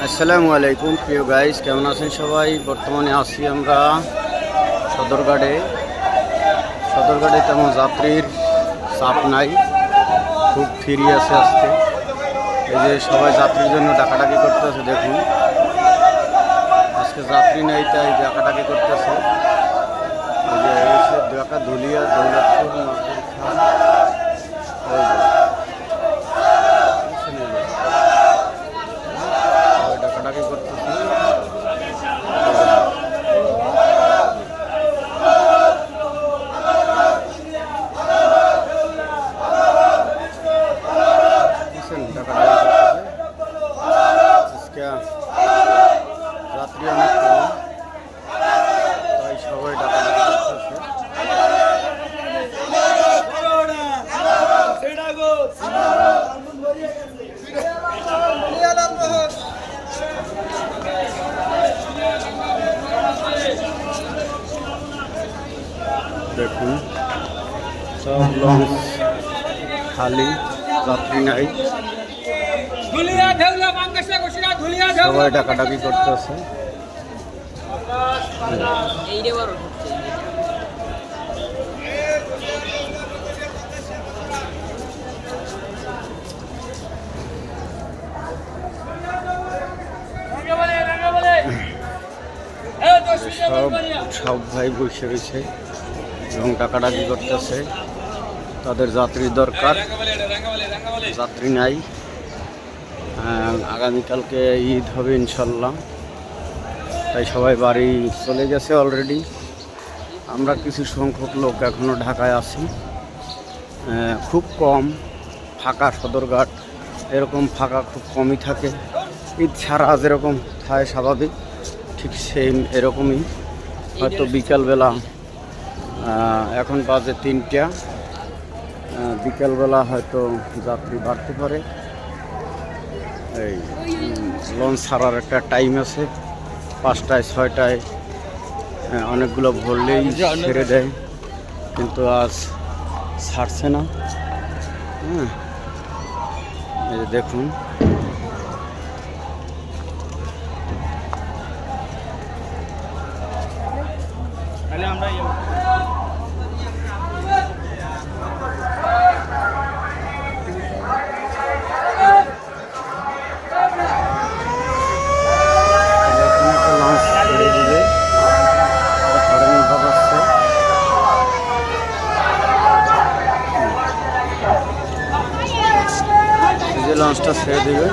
আসসালামু আলাইকুম প্রিয় গাইস, কেমন আছেন সবাই? বর্তমানে আছি আমরা সদরঘাটে। তেমন যাত্রীর চাপ নাই, খুব ফ্রি আছে আজকে। এই যে সবাই যাত্রীর জন্য ডাকাডাকি করতেছে, দেখুন আজকে যাত্রী নেই তাই ডাকাডাকি করতেছে। এই যে ঢাকা ধুলিয়া দৌলতপুর ডাকাডাকি করতেছে। যাত্রী অনেক কম, তাই সবাই ডাকাডাকি করতেছে। দেখুন সব লঞ্চ খালি, যাত্রী নাই, সবাই ডাকাডাকি করতেছে। সব ভাই বসে রয়েছে এবং ডাকাডাকি করতেছে, তাদের যাত্রীর দরকার, যাত্রী নাই। আগামীকালকে ঈদ হবে ইনশাল্লাহ, তাই সবাই বাড়ি চলে গেছে অলরেডি। আমরা কিছু সংখ্যক লোক এখনও ঢাকায় আছি, খুব কম ফাঁকা। সদরঘাট এরকম ফাঁকা খুব কমই থাকে, ঈদ ছাড়া যেরকম থাকে স্বাভাবিক, ঠিক সেম এরকমই। হয়তো বিকালবেলা, এখন বাজে 3টা, বিকালবেলা হয়তো যাত্রী বাড়তে পারে। এই লঞ্চ ছাড়ার একটা টাইম আছে, 5টায় 6টায়, অনেকগুলো ভরলেই ছেড়ে দেয়, কিন্তু আজ ছাড়ছে না। এই যে দেখুন লঞ্চটা ছেড়ে দেবে।